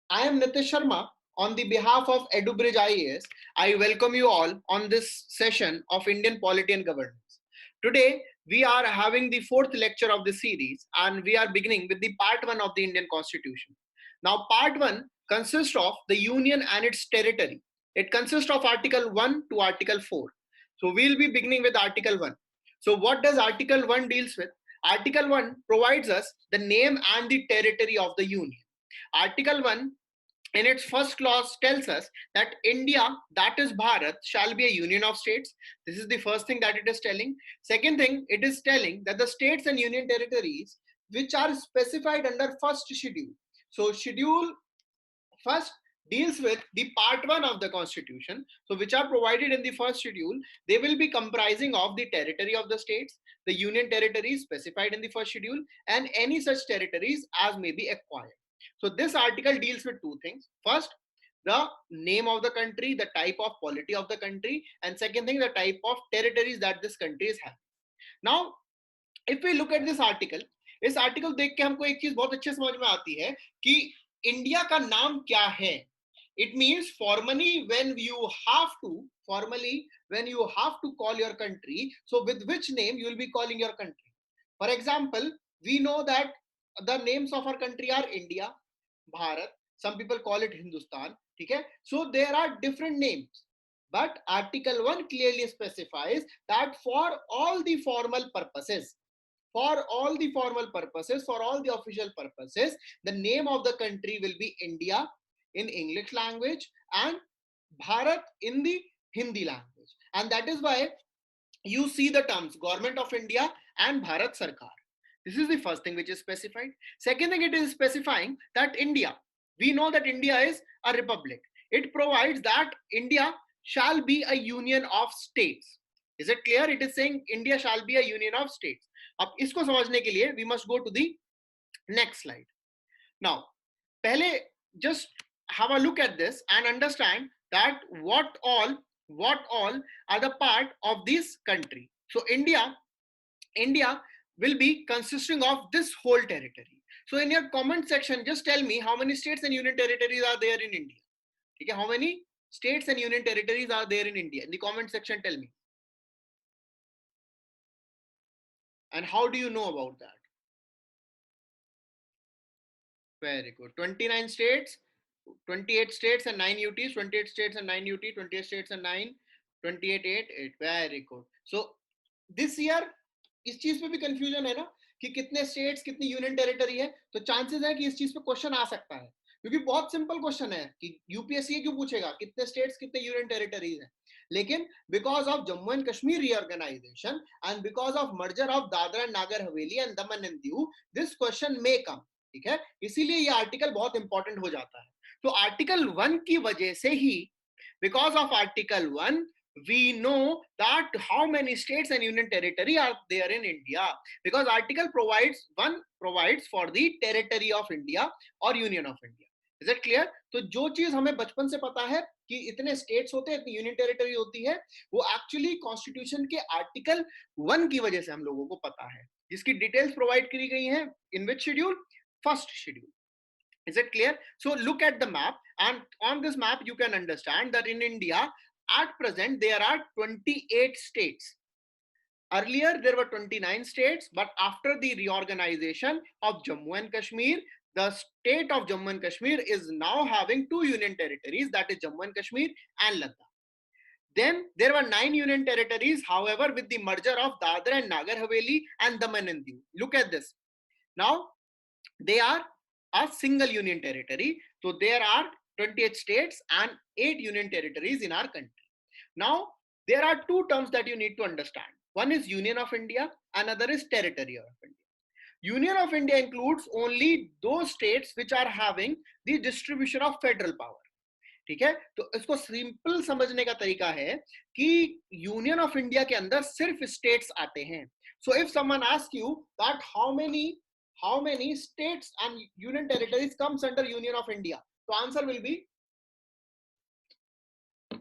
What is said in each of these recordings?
I am Nitish Sharma. On the behalf of EduBridge IAS, I welcome you all on this session of Indian Polity and Governance. Today, we are having the fourth lecture of the series, and we are beginning with the part 1 of the Indian Constitution. Now, part 1 consists of the Union and its territory. It consists of Article 1 to Article 4. So, we'll be beginning with Article 1. So, what does Article 1 deals with? Article 1 provides us the name and the territory of the Union. Article 1 in its first clause tells us that India, that is Bharat, shall be a union of states. This is the first thing that it is telling. Second thing, it is telling that the states and union territories which are specified under first schedule. So schedule first deals with the part 1 of the constitution, so which are provided in the first schedule. They will be comprising of the territory of the states, the union territories specified in the first schedule, and any such territories as may be acquired. So this article deals with two things. First, the name of the country, the type of polity of the country, and second thing, the type of territories that this country is having. Now if we look at this article, इस article देख के हमको एक चीज बहुत अच्छे समझ में आती है कि इंडिया का नाम क्या है. It means formally when you have to call your country, so with which name you will be calling your country. For example, we know that the names of our country are India, Bharat, some people call it Hindustan, okay? So there are different names, but Article 1 clearly specifies that for all the formal purposes, for all the official purposes, the name of the country will be India in English language and Bharat in the Hindi language. And that is why you see the terms Government of India and Bharat Sarkar. This is the first thing which is specified. Second thing, it is specifying that India, we know that India is a republic. It provides that India shall be a union of states. Is it clear? It is saying India shall be a union of states. अब इसको समझने के लिए we must go to the next slide. Now, पहले just have a look at this and understand that what all are the part of this country. So India will be consisting of this whole territory. So in your comment section, just tell me how many states and union territories are there in India. Okay, how many states and union territories are there in India? In the comment section, tell me. And how do you know about that? Very good. 29 states, 28 states and 9 UTs, 28 states and 9 UT, 28 states and 9, 28, 8, 8. Very good. So this year, इस चीज पे भी confusion है ना कि कितने states कितनी union territory है, तो चांसेस है कि इस चीज पे क्वेश्चन आ सकता है, क्योंकि बहुत सिंपल क्वेश्चन है कि यूपीएससी क्यों पूछेगा कितने स्टेट्स कितने यूनियन टेरिटरीज हैं. लेकिन because of Jammu and Kashmir reorganisation and because of merger of Dadra and Nagar Haveli and Daman and Diu, this question may come. ठीक है, इसीलिए ये आर्टिकल बहुत इंपॉर्टेंट हो जाता है. तो आर्टिकल 1 की वजह से ही, because of article 1, we know that how many states and union territory are there in India, because article provides for the territory of India or union of India. Is it clear? तो जो चीज हमें बचपन से पता है कि इतने स्टेट्स होते हैं, इतनी यूनियन टेरिटरी होती है, वो एक्चुअली कॉन्स्टिट्यूशन के आर्टिकल 1 की वजह से हम लोगों को पता है, जिसकी डिटेल्स प्रोवाइड करी गई हैं in which schedule, first schedule. Is it clear? So look at the map, and on this map you can understand that in India at present there are 28 states. Earlier there were 29 states, but after the reorganization of Jammu and Kashmir, the state of Jammu and Kashmir is now having 2 union territories, that is Jammu and Kashmir and Ladakh. Then there were 9 union territories, however, with the merger of Dadra and Nagar Haveli and Daman and Diu. Look at this. Now they are a single union territory. So there are 28 states and 8 union territories in our country. Now there are two terms that you need to understand. One is Union of India, another is Territory of India. Union of India includes only those states which are having the distribution of federal power. ठीक है, तो इसको simple समझने का तरीका है कि union of India के अंदर सिर्फ स्टेट्स आते हैं. So if someone ask you that how many states and union territories comes under Union of India, so answer will be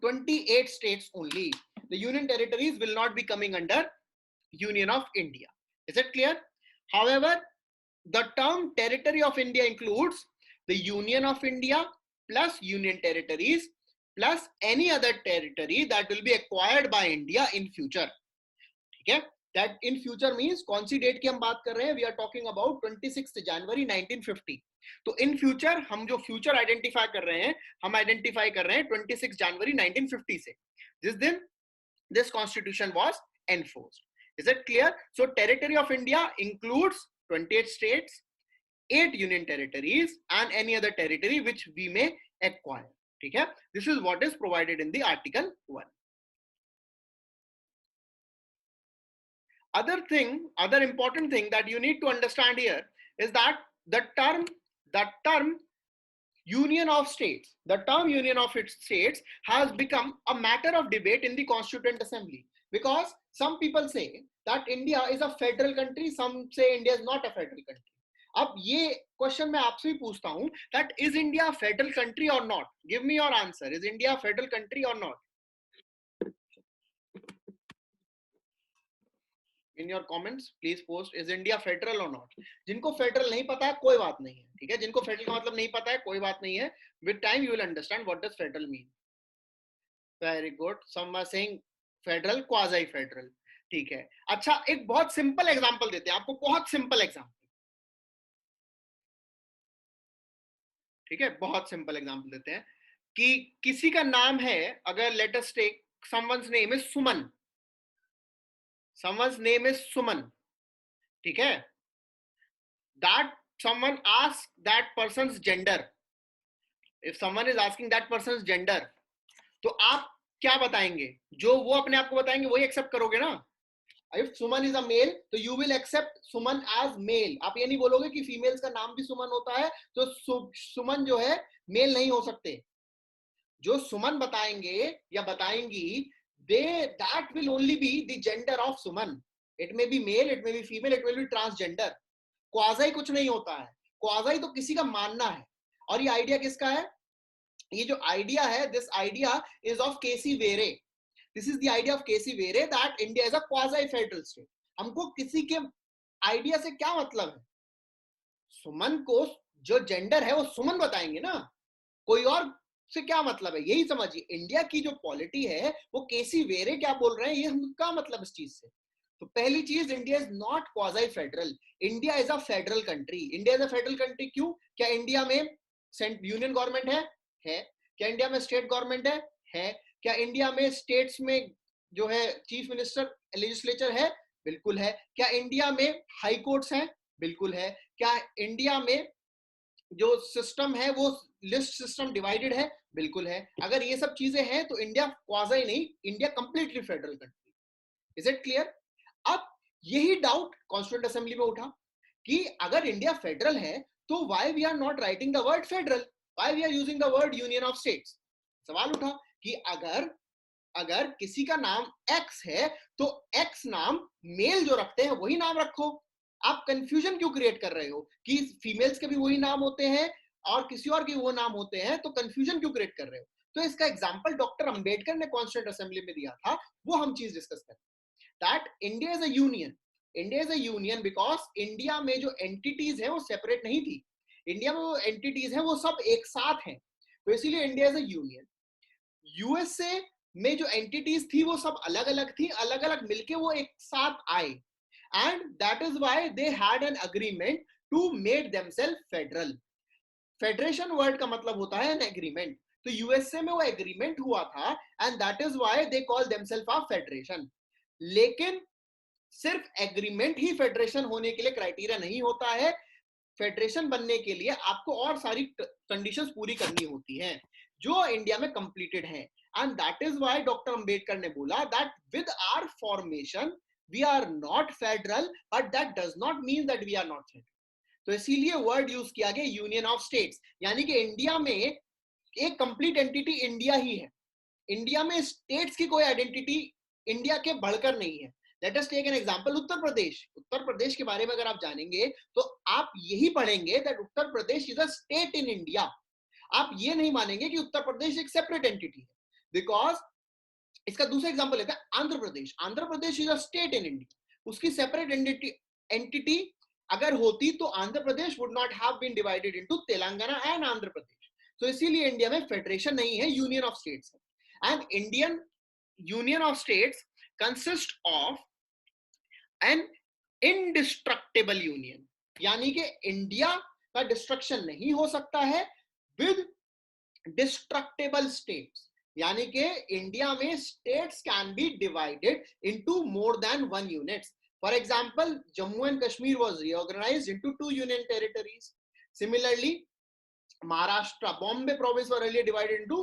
28 states only. The union territories will not be coming under Union of India. Is it clear? However, the term Territory of India includes the Union of India plus Union territories plus any other territory that will be acquired by India in future. ठीक है, that in future means कौन सी date की हम बात कर रहे हैं, we are talking about 26 जनवरी 1950. तो इन फ्यूचर हम जो फ्यूचर आइडेंटिफाई कर रहे हैं, हम आइडेंटिफाई कर रहे हैं 26 जनवरी 1950 से, जिस दिन this constitution was enforced. Is it clear? So territory of India includes 28 states, 8 union territories and any other territory which we may acquire. ठीक है, this is what is provided in the article 1. Other important thing that you need to understand here is that the term union of states, the term union of its states has become a matter of debate in the Constituent Assembly, because some people say that India is a federal country, some say India is not a federal country. अब ये question मैं आपसे भी पूछता हूं, that is India a federal country or not? Give me your answer. Is India a federal country or not? In your comments please post, is India federal or not? जिनको federal नहीं पता है कोई बात नहीं है, ठीक है, जिनको फेडरल का मतलब नहीं पता है कोई बात नहीं है, with time you will understand what does federal mean. Very good. Some are saying federal, quasi federal. ठीक है, अच्छा एक बहुत सिंपल एग्जांपल देते हैं आपको, बहुत सिंपल एग्जांपल, ठीक है, बहुत सिंपल एग्जांपल देते हैं कि किसी का नाम है, अगर let us take someone's name is Suman, someone's name is Suman, ठीक है, that someone asks that person's gender, if someone is asking that person's gender, तो आप क्या बताएंगे? जो वो अपने आप को बताएंगे वही एक्सेप्ट करोगे ना. If Suman is a male तो you will accept Suman as male. आप ये नहीं बोलोगे कि फीमेल्स का नाम भी सुमन होता है तो सुमन जो है मेल नहीं हो सकते. जो सुमन बताएंगे या बताएंगी, they that will only be the gender of Suman. It may be male, it may be female, it will be transgender. Quasi कुछ नहीं होता है, क्वाजाई तो किसी का मानना है. और ये आइडिया किसका है? ये जो आइडिया है, this idea is of K C Wheare. This is the idea of K C Wheare that India is a quasi federal state. हमको किसी के आइडिया से क्या मतलब है? सुमन को जो जेंडर है वो सुमन बताएंगे ना, कोई और से क्या मतलब है? यही समझिए, इंडिया की जो पॉलिटी है वो केसी वेरे क्या बोल रहे हैं, ये हमका मतलब इस चीज से. तो पहली चीज, India is not quasi federal, India is a federal country. India is a federal country क्यों? क्या इंडिया में यूनियन गवर्नमेंट है? क्या इंडिया में स्टेट गवर्नमेंट है? क्या इंडिया में स्टेट्स में जो है चीफ मिनिस्टर, लेजिस्लेचर है? बिल्कुल है. क्या इंडिया में हाई कोर्ट्स हैं? बिल्कुल है. क्या इंडिया में जो सिस्टम है वो लिस्ट सिस्टम डिवाइडेड है? बिल्कुल है. अगर ये सब चीजें हैं तो इंडिया क्वाजाई नहीं, India completely federal country. Is it clear? अब यही डाउट कॉन्स्टिट्यूएंट असेंबली में उठा कि अगर इंडिया फेडरल है तो why we are not writing the word federal, why we are using the word union of states. सवाल उठा कि अगर किसी का नाम एक्स है तो एक्स नाम मेल जो रखते हैं वही नाम रखो. आप कंफ्यूजन क्यों क्रिएट कर रहे हो कि फीमेल्स के भी वही नाम होते हैं और किसी और के वो नाम होते हैं, तो कंफ्यूजन क्यों क्रिएट कर रहे हो? तो इसका एग्जांपल डॉक्टर अंबेडकर ने कॉन्स्टिट्यूएंट असेंबली में दिया था, वो हम चीज डिस्कस करें. That India is a union. India is a union because India में जो एंटिटीज है वो सेपरेट नहीं थी. इंडिया में वो एंटिटीज है वो सब एक साथ हैं, तो इसीलिए India is a union. USA में जो एंटिटीज थी वो सब अलग अलग थी, अलग अलग मिलके वो एक साथ आए, and that is why they had an agreement to make themselves federal. Federation word का मतलब होता है एन एग्रीमेंट. तो यूएसए में वो एग्रीमेंट हुआ था and that is why they call themselves a federation. लेकिन सिर्फ एग्रीमेंट ही फेडरेशन होने के लिए क्राइटेरिया नहीं होता है. फेडरेशन बनने के लिए आपको और सारी कंडीशंस पूरी करनी होती हैं जो इंडिया में कंप्लीटेड हैं. And that is why doctor Ambedkar ने बोला that with our formation we are not federal, but that does not mean that we are not federal. तो इसीलिए वर्ड यूज किया गया यूनियन ऑफ स्टेट्स, यानी कि इंडिया में एक कंप्लीट एंटिटी इंडिया ही है. इंडिया में स्टेट्स की कोई आइडेंटिटी इंडिया के बढ़कर नहीं है. Let us take an example, Uttar Pradesh. Uttar Pradesh के बारे में अगर आप जानेंगे तो आप यही पढ़ेंगे that Uttar Pradesh is a state in India. आप ये नहीं मानेंगे कि उत्तर प्रदेश एक सेपरेट एंटिटी है, बिकॉज इसका दूसरा एग्जांपल लेते हैं Andhra Pradesh. Andhra Pradesh is a state in India, उसकी सेपरेट एंटिटी अगर होती तो Andhra Pradesh would not have been divided into Telangana and Andhra Pradesh. तो इसीलिए इंडिया में फेडरेशन नहीं है, यूनियन ऑफ स्टेट्स है. And Indian union of states consist of an indestructible union, यानी कि इंडिया का डिस्ट्रक्शन नहीं हो सकता है विद डिस्ट्रक्टेबल स्टेट्स, यानी कि इंडिया में states can be divided into more than one units. For example, Jammu and Kashmir was reorganised into two union territories. Similarly, Maharashtra, Bombay province were earlier divided into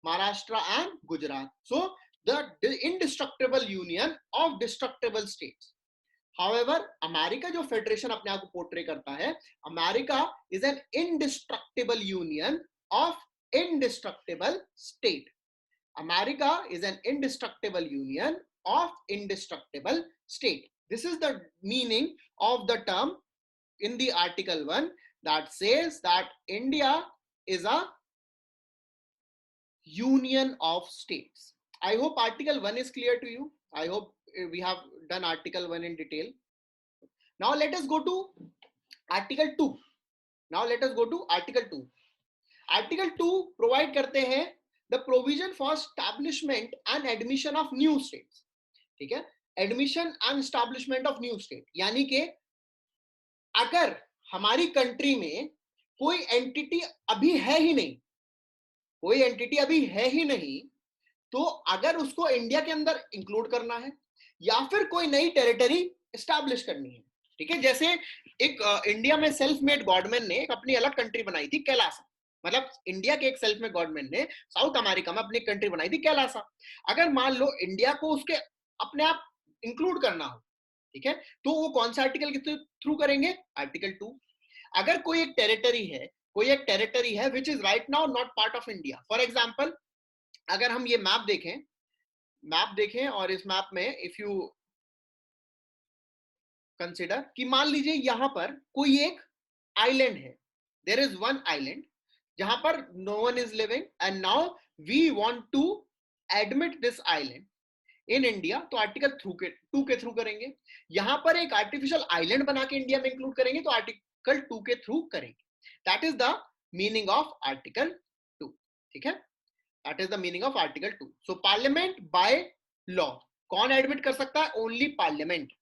Maharashtra and Gujarat. So the indestructible union of destructible states. However, America जो federation अपने आप को portray करता है, America is an indestructible union of indestructible state. America is an indestructible union of indestructible state. This is the meaning of the term in the Article 1 that says that India is a union of states. I hope Article 1 is clear to you. I hope we have done Article 1 in detail. Now let us go to Article 2. Now let us go to Article 2. Article 2 provide करते हैं the provision for establishment and admission of new states. ठीक है, admission and establishment of new state, यानी कि अगर हमारी country में कोई एंटिटी अभी है ही नहीं, कोई एंटिटी अभी है ही नहीं, तो अगर उसको इंडिया के अंदर इंक्लूड करना है या फिर कोई नई टेरिटरी एस्टैब्लिश करनी है. ठीक है, जैसे एक इंडिया में सेल्फ मेड गॉडमैन ने एक अपनी अलग कंट्री बनाई थी, कैलासा. मतलब इंडिया के एक सेल्फ मेड गॉडमैन ने साउथ अमेरिका में अपनी कंट्री बनाई थी, कैलासा. अगर मान लो इंडिया को उसके अपने आप इंक्लूड करना हो, ठीक है, तो वो कौन सा आर्टिकल के थ्रू करेंगे? आर्टिकल 2. अगर कोई एक टेरिटरी है which is right now not part of India. For example, अगर हम ये मैप देखें और इस मैप में इफ यू कंसिडर कि मान लीजिए यहां पर कोई एक आइलैंड है, देयर इज वन आइलैंड जहां पर no one is living and now we want to admit this island in India. तो आर्टिकल 2 के थ्रू करेंगे. यहां पर एक आर्टिफिशियल आइलैंड बना के इंडिया में इंक्लूड करेंगे तो आर्टिकल 2 के थ्रू करेंगे. That is the meaning of article 2. ठीक है, that is the meaning of article 2. So parliament by law, कौन एडमिट कर सकता है? Only parliament.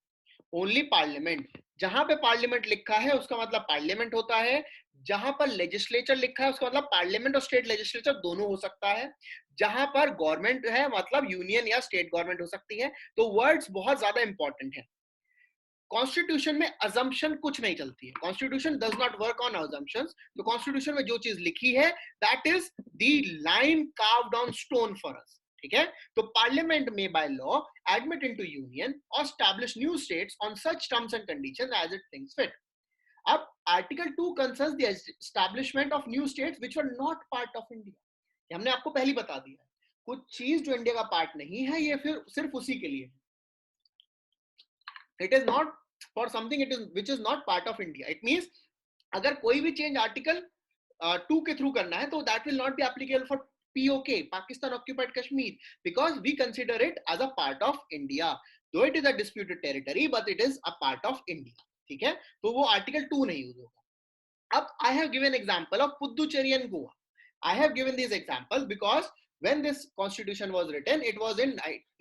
Only parliament. जहां पे पार्लियामेंट लिखा है उसका मतलब पार्लियामेंट होता है. जहां पर लेजिस्लेचर लिखा है उसका मतलब पार्लियामेंट और स्टेट लेजिस्लेचर दोनों हो सकता है. जहां पर गवर्नमेंट है मतलब यूनियन या स्टेट गवर्नमेंट हो सकती है. तो वर्ड्स बहुत ज्यादा इंपॉर्टेंट है. कॉन्स्टिट्यूशन में अजम्पशन कुछ नहीं चलती है. Constitution does not work on assumptions. तो कॉन्स्टिट्यूशन में जो चीज लिखी है that is the line carved on stone for us. ठीक है, तो पार्लियामेंट में by law admit into union or establish new states on such terms and conditions as it thinks fit. अब article 2 concerns the establishment of new states which were not part of India. हमने आपको पहले बता दिया है, कुछ चीज जो इंडिया का पार्ट नहीं है ये फिर सिर्फ उसी के लिए. It is not for something it is which is not part of India. It means अगर कोई भी चेंज आर्टिकल 2 के थ्रू करना है तो that will not be applicable for POK, Pakistan Occupied Kashmir, because we consider it as a part of India. Though it is a disputed territory, but it is a part of India. ठीक है, तो वो article 2 नहीं use होगा. अब I have given example of Puducherry and Goa. I have given these examples because when this constitution was written, it was in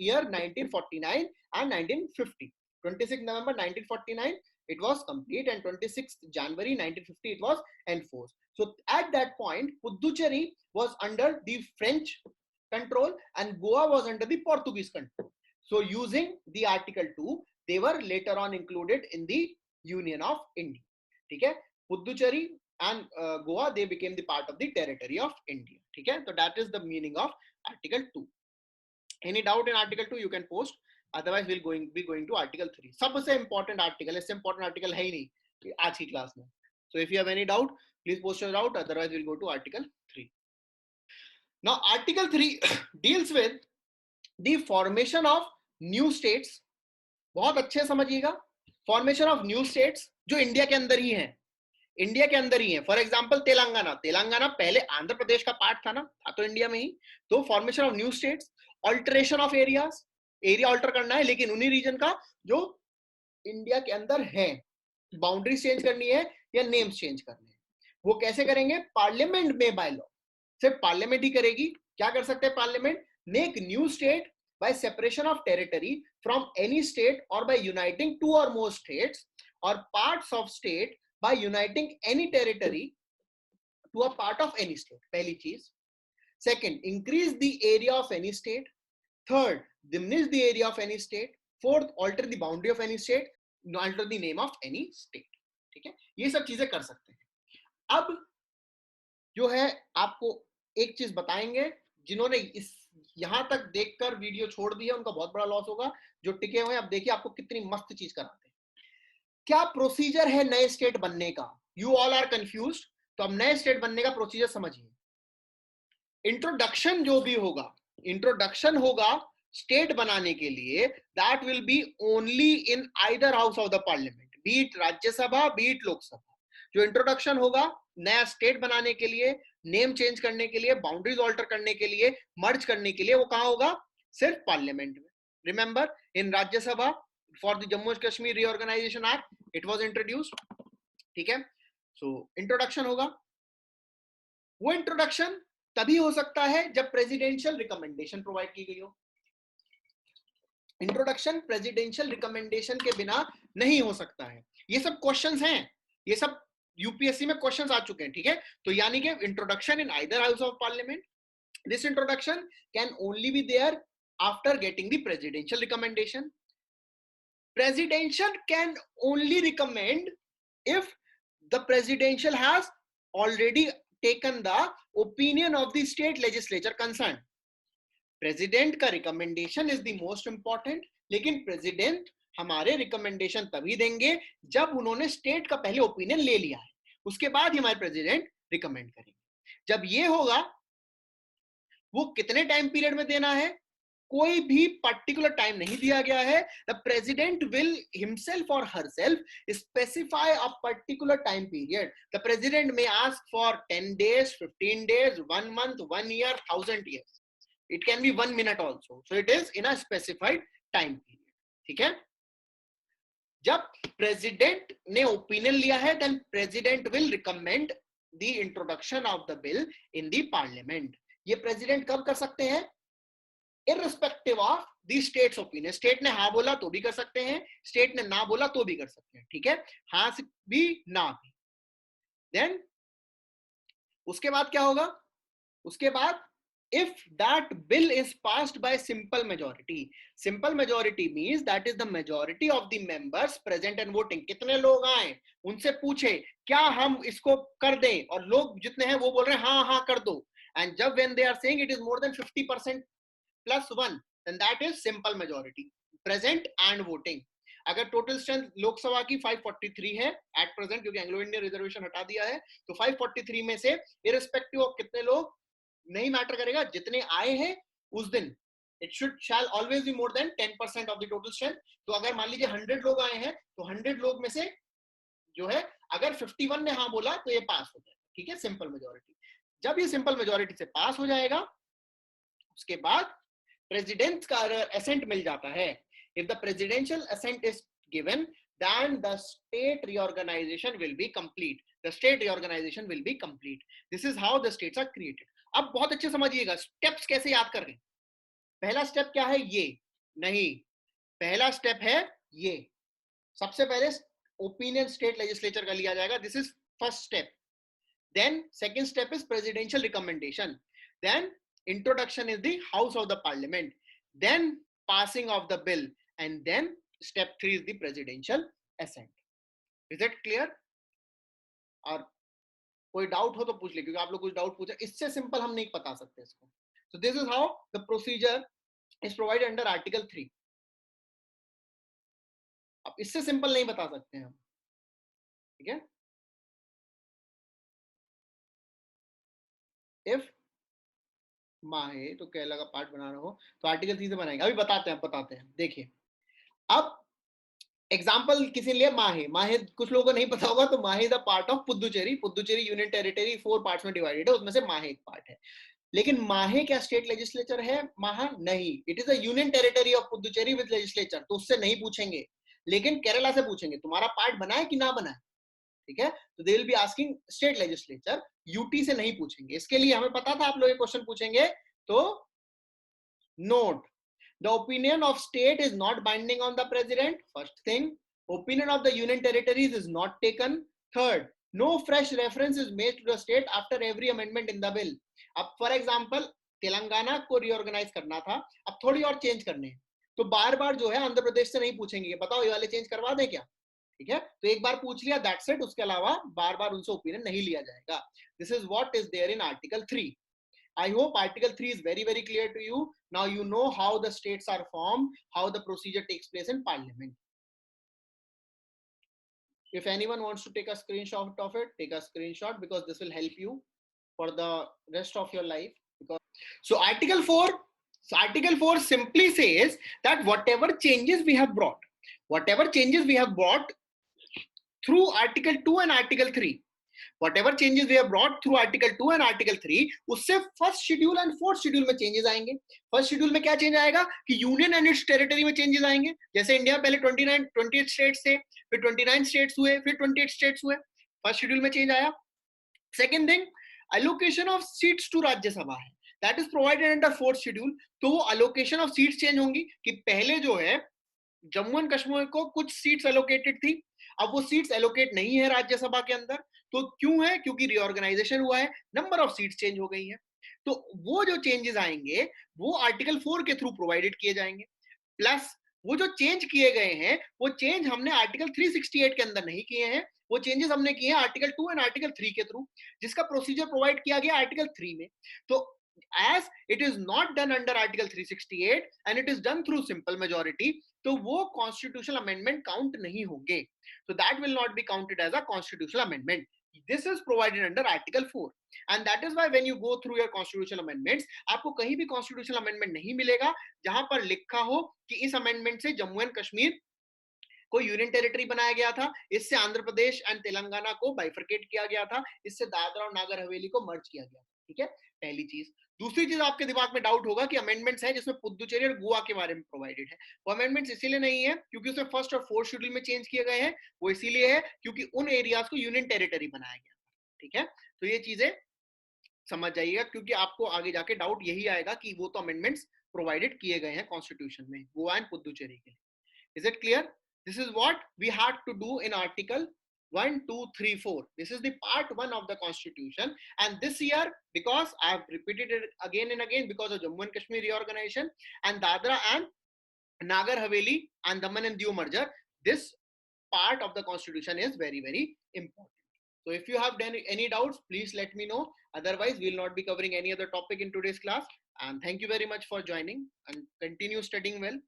year 1949 and 1950. 26 November 1949 it was complete and 26 January 1950 it was enforced. So at that point, Puducherry was under the French control and Goa was under the Portuguese control. So using the Article 2, they were later on included in the Union of India. ठीक है, Puducherry and Goa, they became the part of the territory of India. ठीक है, so that is the meaning of Article 2. Any doubt in Article 2 you can post. Otherwise we'll be going to Article 3. सबसे important article, इससे important article है ही नहीं आज की class में. So if you have any doubt, please post your doubt. Otherwise we'll go to Article 3. Now Article 3 deals with the formation of new states. बहुत अच्छे समझिएगा. Formation of new states जो India के अंदर ही हैं, इंडिया के अंदर ही है. फॉर एग्जाम्पल तेलंगाना पहले आंध्र प्रदेश का पार्ट था ना, था तो इंडिया में ही. तो formation of new states, alteration of areas, area alter करना है लेकिन उन्हीं रीजन का जो इंडिया के अंदर है. बाउंड्रीज चेंज करनी है या नेम्स चेंज करने हैं। वो कैसे करेंगे? पार्लियामेंट में बाय लॉ, सिर्फ पार्लियामेंट ही करेगी। क्या कर सकते हैं parliament? Make new state by separation of territory from any state or by uniting two or more states or parts of state by uniting any territory to a part of any state. पहली चीज। Second, increase the area of any state. Third, diminish the area of any state. Fourth, alter the boundary of any state. Alter the name of any state. ठीक है, ये सब चीजें कर सकते हैं। अब जो है आपको एक चीज बताएंगे, जिन्होंने इस यहां तक देखकर वीडियो छोड़ दी है उनका बहुत बड़ा लॉस होगा। जो टिके हुए हैं, अब देखिए आपको कितनी मस्त चीज कराते हैं। क्या प्रोसीजर है नए स्टेट बनने का? यू ऑल आर कंफ्यूज्ड, तो अब नए स्टेट बनने का प्रोसीजर समझिए। इंट्रोडक्शन जो भी होगा, इंट्रोडक्शन होगा स्टेट बनाने के लिए, that will be only in either house of the parliament, B it Rajya Sabha B it Lok Sabha. जो इंट्रोडक्शन होगा नया स्टेट बनाने के लिए, नेम चेंज करने के लिए, बाउंड्रीज ऑल्टर करने के लिए, मर्ज करने के लिए, वो कहां होगा? सिर्फ पार्लियामेंट में। Remember, in Rajya Sabha for the Jammu and Kashmir reorganisation act it was introduced. ठीक है, सो इंट्रोडक्शन होगा। वो इंट्रोडक्शन तभी हो सकता है जब प्रेसिडेंशियल रिकमेंडेशन प्रोवाइड की गई हो। इंट्रोडक्शन प्रेसिडेंशियल रिकमेंडेशन के बिना नहीं हो सकता है। ये सब क्वेश्चंस हैं, ये सब यूपीएससी में क्वेश्चंस आ चुके हैं। ठीक है, तो यानी कि introduction in either house of parliament, this introduction can only be there after getting the presidential recommendation. Presidential can only recommend if the presidential has already taken the opinion of the state legislature concerned. President का recommendation is the most important, लेकिन president हमारे recommendation तभी देंगे जब उन्होंने state का पहले opinion ले लिया है, उसके बाद ही हमारे president recommend करेंगे। जब ये होगा, वो कितने टाइम पीरियड में देना है? कोई भी पर्टिकुलर टाइम नहीं दिया गया है। द प्रेसिडेंट विल हिमसेल्फ और herself specify a particular time period. The president में ask for 10 days, 15 days, 1 month, 1 year, 1000 years. It can be 1 minute also. So it is in a specified time period. ठीक है, जब president ने opinion लिया है, then president will recommend the introduction of the bill in the parliament. ये president कब कर सकते हैं? irrespective of the state's opinion. State ने हाँ बोला तो भी कर सकते हैं, स्टेट ने ना बोला तो भी कर सकते हैं। ठीक है, हाँ से भी ना भी। देन उसके बाद क्या होगा? उसके बाद if that bill is passed by simple majority, simple majority means that is the majority of the members present and voting। कितने लोग आए उनसे पूछे क्या हम इसको कर दें, और लोग जितने हैं वो बोल रहे हैं हाँ हाँ कर दो। एंड जब when they are saying it is more than 50% plus 1, then that is simple majority present and voting। अगर टोटल स्ट्रेंथ लोकसभा की 543 है एट प्रेजेंट, क्योंकि एंग्लो इंडियन रिजर्वेशन हटा दिया है, तो 543 में से इररिस्पेक्टिव ऑफ कितने लोग, नहीं मैटर करेगा, जितने आए हैं उस दिन, it should shell always be more than 10% of the total strength. तो अगर मान लीजिए 100 लोग आए हैं, तो 100 लोग में से जो है अगर 51 ने हाँ बोला तो ये पास हो जाएगा। ठीक है, सिंपल मेजोरिटी। जब ये सिंपल मेजोरिटी से पास हो जाएगा, उसके बाद प्रेसिडेंट का असेंट मिल जाता है। If the presidential assent is given, then the state reorganization will be complete. The state reorganization will be complete. This is how the states are created. अब बहुत अच्छे समझिएगा स्टेप्स कैसे याद कर रहे हैं। पहला स्टेप क्या है? ये नहीं, पहला स्टेप है ये। सबसे पहले ओपिनियन स्टेट लेजिस्लेचर का लिया जाएगा, this is first step. Then second step is presidential recommendation, then introduction is the house of the parliament, then passing of the bill, and then step 3 is the presidential assent. Is it clear? और कोई doubt हो तो पूछ ले, क्योंकि आप लोग कुछ डाउट पूछे, इससे सिंपल हम नहीं बता सकते इसको। So this is how the procedure is provided under article 3. अब इससे सिंपल नहीं बता सकते हम। ठीक है, if माहे तो केरला का पार्ट बना रहा हो तो आर्टिकल 3 से बनाएंगे। अभी बताते हैं। देखिए, अब एग्जाम्पल किसी लिए माहे, कुछ लोगों को नहीं पता होगा, तो माहे is a part of Puducherry. Puducherry union territory 4 parts में डिवाइडेड है, उसमें से माहे एक पार्ट है। लेकिन माहे क्या स्टेट लेजिस्लेचर है? महा नहीं, it is a union territory of Puducherry with legislature, तो उससे नहीं पूछेंगे। लेकिन केरला से पूछेंगे तुम्हारा पार्ट बना है कि ना बना है, ठीक है। तो they will be asking state legislature, UT से नहीं पूछेंगे। इसके लिए हमें पता था आप लोग ये क्वेश्चन पूछेंगे, तो note, the opinion of state is not binding on the president. First thing, opinion of the union territories is not taken. Third, no fresh reference is made to the state after every amendment in the bill. अब for example Telangana को रिऑर्गेनाइज करना था, अब थोड़ी और change करने हैं, तो बार बार जो है आंध्र प्रदेश से नहीं पूछेंगे बताओ ये वाले चेंज करवा दे क्या, ठीक है। तो एक बार पूछ लिया, दैट्स इट, उसके अलावा बार बार उनसे ओपिनियन नहीं लिया जाएगा। This is what is there in article 3। I hope Article 3 is very, very clear to you. Now you know how the states are formed, how the procedure takes place in Parliament. If anyone wants to take a screenshot of it, take a screenshot, because this will help you for the rest of your life. So Article 4 simply says that whatever changes we have brought through Article 2 and Article 3, whatever changes we have brought through Article 2 and Article 3, उससे first schedule and fourth schedule में changes आएंगे। First schedule में क्या change आएगा कि union and it's territory में changes आएंगे। जैसे इंडिया पहले 28 स्टेट्स थे, फिर 29 स्टेट्स हुए, फिर 28 स्टेट्स हुए, फर्स्ट शेड्यूल में चेंज आया। Second thing, allocation of seats to Rajya Sabha है, that is provided under fourth schedule. तो एलोकेशन ऑफ सीट्स चेंज होंगी कि पहले जो है जम्मू एंड कश्मीर को कुछ सीट्स एलोकेटेड थी, अब वो सीट्स एलोकेट नहीं है राज्यसभा के अंदर। तो क्यों है? क्योंकि रीऑर्गेनाइजेशन हुआ है, नंबर ऑफ सीट्स चेंज हो गई है। तो वो जो चेंजेस आएंगे वो आर्टिकल 4 के थ्रू प्रोवाइडेड किए जाएंगे। प्लस वो जो चेंज किए गए हैं वो चेंज हमने आर्टिकल 368 के अंदर नहीं किए हैं, वो चेंजेस हमने किए हैं आर्टिकल 2 एंड आर्टिकल 3 के थ्रू, जिसका प्रोसीजर प्रोवाइड किया गया आर्टिकल 3 में। तो as it is not done under article 368 and it is done through simple majority, तो वो constitutional amendment count नहीं होंगे, so that will not be counted as a constitutional amendment. This is provided under article 4 and that is why when you go through your constitutional amendments, आपको कहीं भी constitutional amendment नहीं मिलेगा जहां पर लिखा हो कि इस amendment से जम्मू एंड कश्मीर को यूनियन टेरिटरी बनाया गया था, इससे आंध्र प्रदेश एंड तेलंगाना को बाइफरकेट किया गया था, इससे दादरा और नागर हवेली को मर्ज किया गया, ठीक है, पहली चीज। दूसरी चीज आपके दिमाग में डाउट होगा कि अमेंडमेंट्स है जिसमें पुदुचेरी और गोवा के बारे में प्रोवाइडेड है। वो अमेंडमेंट्स इसीलिए नहीं है क्योंकि उसमें फर्स्ट और फोर्थ शेड्यूल में चेंज किए गए हैं, वो इसीलिए है क्योंकि उन एरियाज को यूनियन टेरिटरी बनाया गया, ठीक है। तो ये चीजें समझ जाइएगा क्योंकि आपको आगे जाके डाउट यही आएगा कि वो तो अमेंडमेंट्स प्रोवाइडेड किए गए हैं कॉन्स्टिट्यूशन में गोवा एंड पुदुचेरी के लिए। Is it clear? This is what we had to do in Article 1, 2, 3, 4. This is the part 1 of the Constitution. And this year, because I have repeated it again and again because of Jammu and Kashmir reorganization and Dadra and Nagar Haveli and Daman and Diu merger, this part of the Constitution is very, very important. So if you have any doubts, please let me know. Otherwise, we will not be covering any other topic in today's class. And thank you very much for joining and continue studying well.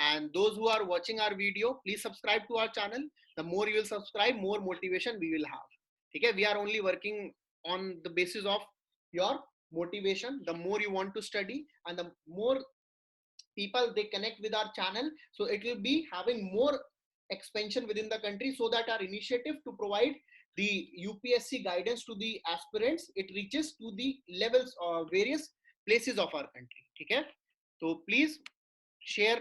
And those who are watching our video, please subscribe to our channel. The more you will subscribe, more motivation we will have. Okay, we are only working on the basis of your motivation. The more you want to study and the more people they connect with our channel, so it will be having more expansion within the country, so that our initiative to provide the UPSC guidance to the aspirants, it reaches to the levels of various places of our country. Okay, so please share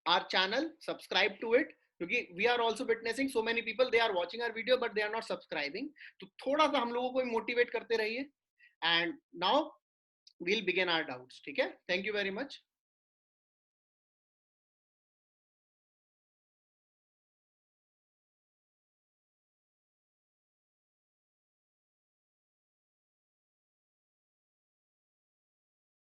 our channel, subscribe to it, क्योंकि we are also witnessing so many people, they are watching our video but they are not subscribing. तो थोड़ा सा हम लोगों को motivate करते रहिए and now we'll begin our doubts. ठीक है, thank you very much.